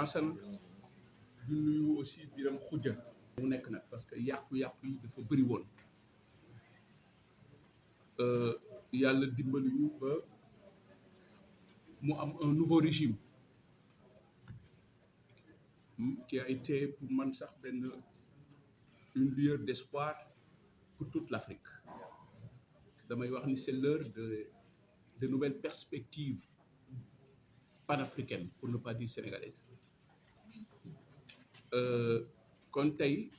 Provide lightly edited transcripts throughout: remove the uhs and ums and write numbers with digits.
Assane du nuyu aussi Biram Khoudia mu nekk nag parce que yàqu-yàqu yi dafa bëri woon yàlla dimbali ñu ba mu am un nouveau régime qui a été pour man sax benn une lueur d'espoir pour toute l'Afrique damay wax ni c'est l'heure de nouvelles perspectives panafricaines pour ne pas dire sénégalaises kon tey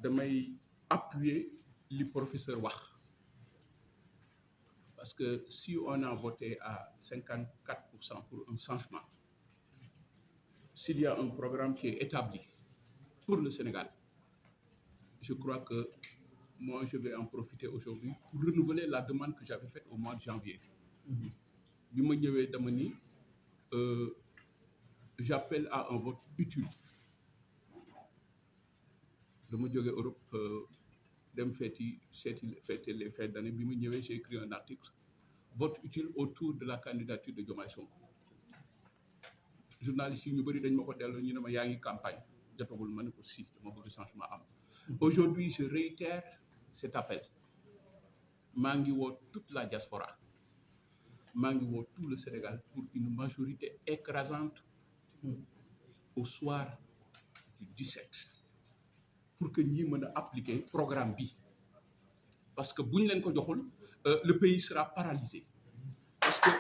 damay appuyer li professeur wax parce que si on a voté à 54% pour un changement, s'il y a un programme qui est établi pour le Sénégal, je crois que moi je vais en profiter aujourd'hui pour renouveler la demande que j'avais faite au mois de janvier. Bi ma ñëwee dama ni j'appelle à un vote utile. dama jóge Europe dem fêter les fêtes d'année bi ma ñëwee j'ai écrit un article vote utile autour de la candidature de Diomaye Sonko. Journalistes yi ñu bëri dañ ma ko delloo ñu ne ma yaa ngi campagne jotagul ma ne ko si dama bëgg changement am. Aujourd'hui je réitère cet appel maa ngi woo toute la diaspora maa ngi woo tout le Sénégal pour une majorité écrasante au soir du 17 pour que ñi mën a appliquer programme bi parce que bu ñu leen ko joxul le pays sera paralysé parce que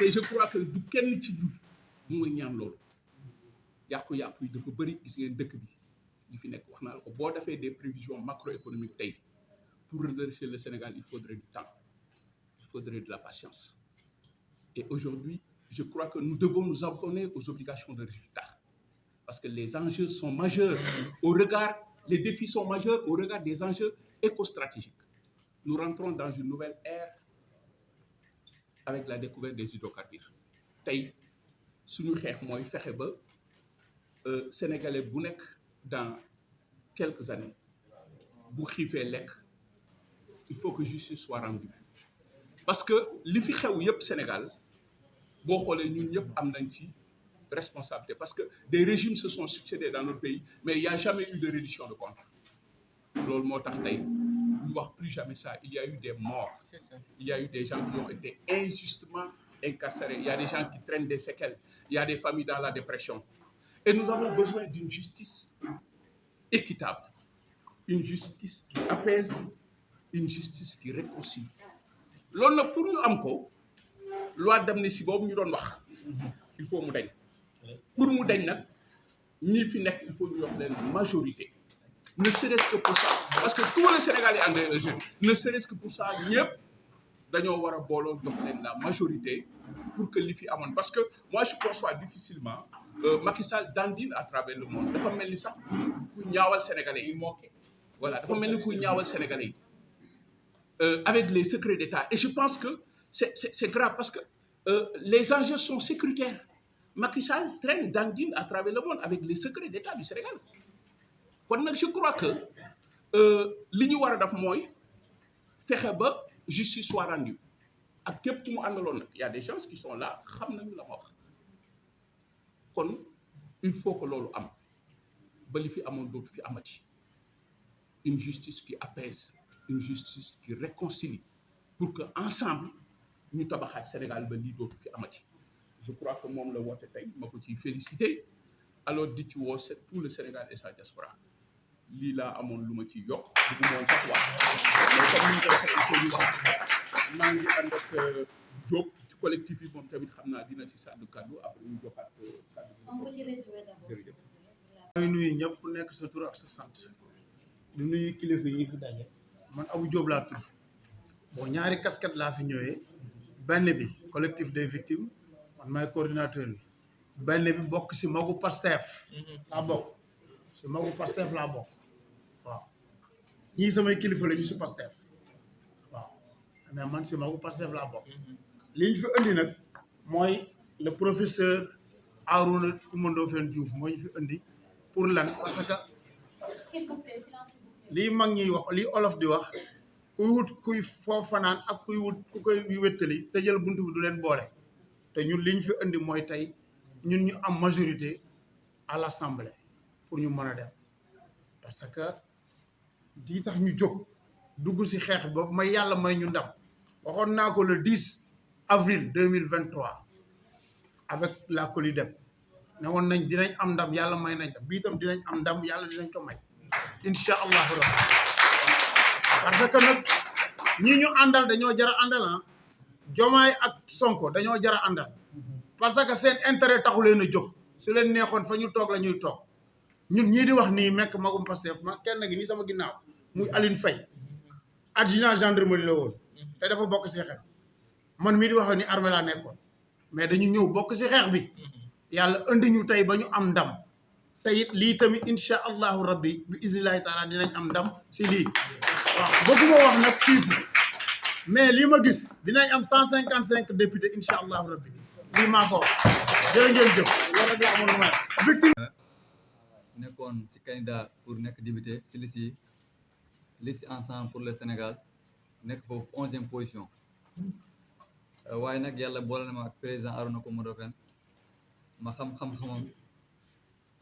et je crois que du kenn ci ñun mu ngi ñaan loolu yàqu-yàqu yi dafa bëri gis ngeen dëkk bi li fi nekk wax naa la ko boo defee des prévisions macroéconomiques tey pour redresser le Sénégal il faudrait du temps il faudrait de la patience et aujourd'hui je crois que nous devons nous abonner aux obligations de résultat parce que les enjeux sont majeurs les défis sont majeurs au regard des enjeux écostratégiques. Nous rentrons dans une nouvelle ère avec la découverte des hydrocarbures. Tey suñu xeex mooy fexe ba sénégalais bu nekk dans quelques années bu xiifee lekk il faut que justice soit rendue parce que li fi xew yëpp Sénégal boo xoolee ñun ñëpp am nañ ci responsabilité parce que des régimes se sont succédés dans notre pays mais il n'y a jamais eu de reddition de comptes loolu moo tax tey ñu wax plus jamais ça il y a eu des morts il y a eu des gens qui ont été injustement incarcérés il y a des gens qui traînent des séquelles il y a des familles dans la dépression et nous avons besoin d'une justice équitable une justice qui apaise une justice qui réconcilie loolu nag pour ñu am ko loi d'amnistie boobu ñu doon wax il faut mu dañ pour mu dañ nag ñii fi nekk il faut ñu jox leen majorité ne serait-ce que pour ça parce que tout le Sénégal est engagé ne serait-ce que pour ça ñëpp dañoo war a booloo jox leen la majorité pour que li fi amoon parce que moi je conçois difficilement Macky Sall dandine à travers le monde dafa mel ni sax ku ñaawal sénégalais yi voilà dafa mel ni ku ñaawal sénégalais yi avec les secrets d'État et je pense que c'est grave parce que les enjeux sont sécuritaires. Macky Sall traîne dandine à travers le monde avec les secrets d'État du Sénégal kon nag je crois que li ñu war a def mooy fexe ba justice soit rendue ak képp ku mu àndaloon nag y a des gens qui sont là xam nañu la ma wax kon il faut que loolu am ba li fi amoon dootu fi amati une justice qui apaise une justice qui réconcilie pour que ensemble ñu tabaxaat Sénégal ba lii dootu fi amati je crois que moom la woote tey ma ko ciy félicité alors di ci woo tout le Sénégal et sa diaspora lii laa amoon lu ma ciy yokk bu moom sax wax mais comme ni ñu ko waxee ñu wax maa ngi ànd ak Diop ci collectif yi moom tamit xam naa dina si sàddu kàddu après ñu joxaat kàddu jërëjëf maa ngi nuyu ñëpp ku nekk sa tur ak sa sant di nuyu kilifa yi fi daje man Abou Diop laa tudd bon ñaari casquette laa fi ñëwee benn bi collectif des victimes man maay coordinateur bi benn bi bokk si magu Pastef laa bokk si magu Pastef laa bokk waaw ñii samay kilifa la ñu si Pastef waaw mais man si magu Pastef laa bokk li ñu fi indi nag mooy le professeur Arouna Coumba Ndoffène Diouf moo ñu fi indi pour lan parce que lii mag ñiy wax lii olof di wax kuy wut kuy foo fanaan ak kuy wut ku koy wéttali te jël buntu bi du leen boole te ñun li ñu fi indi mooy tey ñun ñu am majorité à l'Assemblée pour ñu mën a dem parce que di tax ñu jóg dugg ci xeex boobu may yàlla may ñu ndam waxoon naa ko le 10 avril 2023 avec la COLIDEP ne woon nañ dinañ am ndam yàlla may nañ tam bii tam dinañ am ndam yàlla dinañ ko may incha allahu rabbi parce que nag ñi ñu àndal dañoo jar a àndal ah Diomaye ak Sonko dañoo jar a àndal parce que seen intérêt taxu leen a jóg su leen neexoon fa ñu toog la ñuy toog ñun ñii di wax nii mekk magum Pastef ma kenn gi nii sama ginnaaw muy Aline Faye adjudant gendarmerie la woon te dafa bokk ci xeex man mii di wax ni armée laa nekkoon mais dañu ñëw bokk ci xeex bi yàlla indi ñu tey ba ñu am ndam te it lii tamit incha allahu rabbi bi isnillahi taala dinañ am ndam ci lii waaw bëgguma wax nag chiffre mais lii ma gis dinañ am 155 députés incha allahu rabbi lii maa ko wax jërë ngeen jëf loolu rek laa amoon lu may victime nekkoon ci candidat pour nekk député ci liste ensemble pour le Sénégal nekk foofu 11e position waaye nag yàlla boole na ma ak président Arona Coumba Ndoffène ma xam-xam-xamam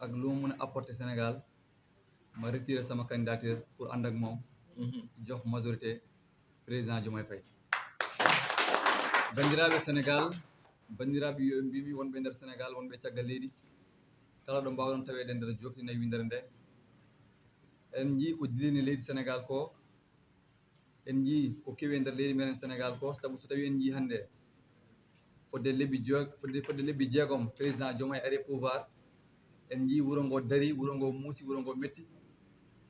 ak lu mu mën a apporter Sénégal ma retiré sama candidature pour ànd ak moom jox majorité président Diomaye Faye bandiraɓe Sénégal bandiraɓe yo mbimi wonɓe nder Sénégal wonɓe caggal leydi kala ɗo mbawɗon tawede nder joftinayi windere nde en jii ko dilini leydi Sénégal ko en jii ko kewi nder leydi meɗen Sénégal ko saabu so tawi en jii hannde fodde lebbi jeegom président Diomaye ari pouvoir en jii wuro ngo dari wuro ngo muusi wuro ngo metti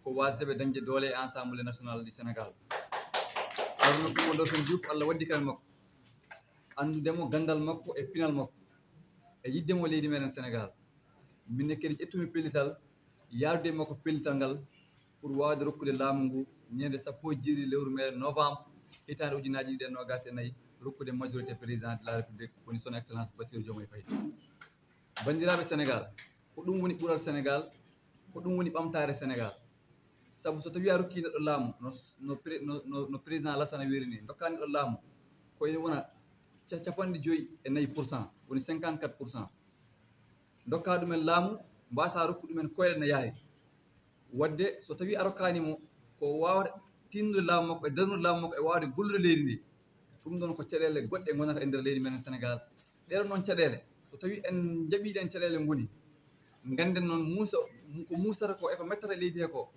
ko wasdeɓe dañde doole e ensemble national du Sénégal Arona Coumba Ndoffène Diouf Allah waddi kal makko andudemo gandal makko e pinal makko e yiddemo leydi meɗen Sénégal minne kadi ƴettumi pellital yaarude makko pellital ngal pour wawde rokkude laamu ngu ñande 10 lewru meɗen novembre hitande ujunaji ɗiɗi e nogas e nayyi rokkude majorité président de la république woni son excellence Bassirou Diomaye Faye bandiraɓe Sénégal ko ɗum woni ɓuural Sénégal ko ɗum woni ɓamtare Sénégal saabu so tawi a rokki neɗɗo laamu no président Alassane wiiri ni dokkani ɗo laamu koye wona 54% woni 54% dokka ɗumen laamu mbasa rokku ɗumen koyɗe no yaari wadde so tawi a rokkanimo ko wawde tinnude laamu makko e darnude laamu makko e wawde gollude leydi ndi ɗum ɗon ko caɗele goɗɗe gonata e nder leydi men Sénégal ɗeɗon noon caɗele so tawi en jaɓiɗen caɗele ngoni ganden noon muusa ko muusata ko eko mettata leydi he ko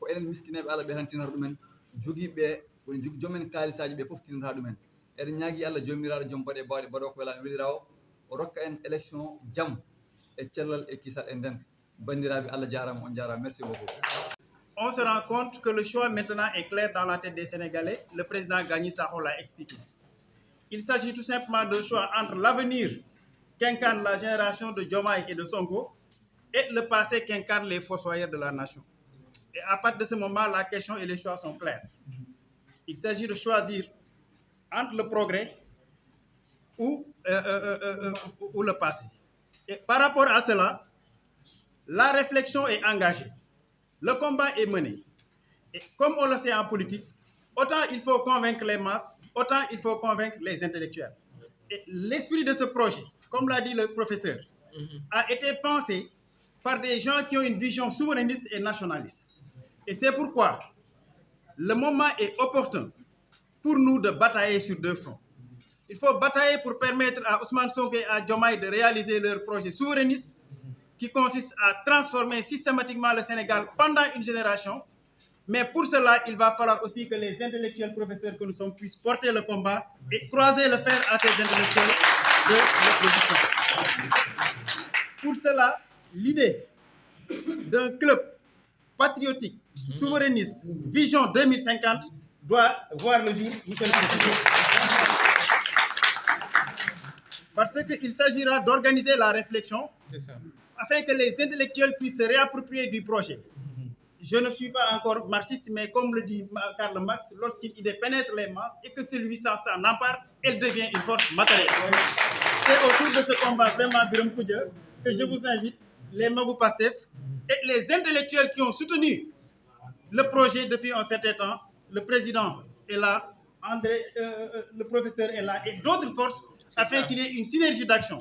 enen miskineɓe Allah ɓe tan tinata ɗumen jogiiɓe woni joomen kaalisaji ɓe fof tinata ɗumen eɗen ñaagui Allah jomiraɗo joom baɗe bawɗe baɗo ko welani welirawo o rokka en élection jaam e cellal e kisal e nden bandiraɓe Allah jarama on jarama merci beaucoup. On se rend compte que le choix maintenant est clair dans la tête des Sénégalais. Le président Gagny Sakho l'a expliqué. Il s'agit tout simplement d'un choix entre l'avenir qu'incarne la génération de Diomaye et de Sonko et le passé qu'incarnent les fossoyeurs de la nation. Et à partir de ce moment, la question et les choix sont clairs. Il s'agit de choisir entre le progrès ou le passé. Et par rapport à cela, la réflexion est engagée. Le combat est mené. Et comme on le sait en politique, autant il faut convaincre les masses, autant il faut convaincre les intellectuels. Et l'esprit de ce projet, comme l'a dit le professeur, a été pensé par des gens qui ont une vision souverainiste et nationaliste. Et c'est pourquoi le moment est opportun pour nous de batailler sur deux fronts. Il faut batailler pour permettre à Ousmane Sonko et à Diomaye de réaliser leur projet souverainiste qui consiste à transformer systématiquement le Sénégal pendant une génération. Mais pour cela, il va falloir aussi que les intellectuels professeurs que nous sommes puissent porter le combat et croiser le fer à ces intellectuels de l'opposition. Pour cela, l'idée d'un club patriotique, souverainiste, vision 2050, doit voir le jour, monsieur le Président. Parce qu'il s'agira d'organiser la réflexion afin que les intellectuels puissent se réapproprier du projet. Je ne suis pas encore marxiste, mais comme le dit Karl Marx, lorsqu'une idée pénètre les masses et que celui-ci s'en empare, elle devient une force matérielle. C'est autour de ce combat vraiment Birame Khoudia que je vous invite, les Magou Pastef et les intellectuels qui ont soutenu le projet depuis un certain temps. Le président est là, le professeur est là et d'autres forces afin qu'il y ait une synergie d'action.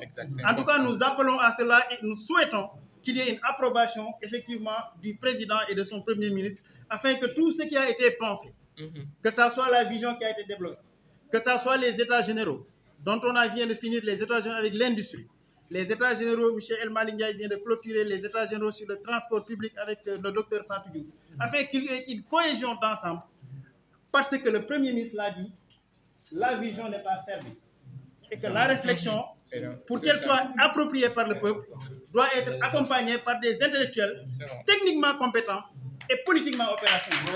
En tout cas, nous appelons à cela et nous souhaitons qu'il y ait une approbation effectivement du président et de son premier ministre afin que tout ce qui a été pensé, que ce soit la vision qui a été développée, que ce soit les états généraux dont on vient de finir les états généraux avec l'industrie, les états généraux, M. El Malick Ndiaye vient de clôturer les états généraux sur le transport public avec le docteur Fatou Diouf, afin qu'il y ait une cohésion d'ensemble, parce que le Premier ministre l'a dit, la vision n'est pas fermée et que la réflexion, pour qu'elle soit appropriée par le peuple, doit être accompagnée par des intellectuels techniquement compétents et politiquement opérationnels.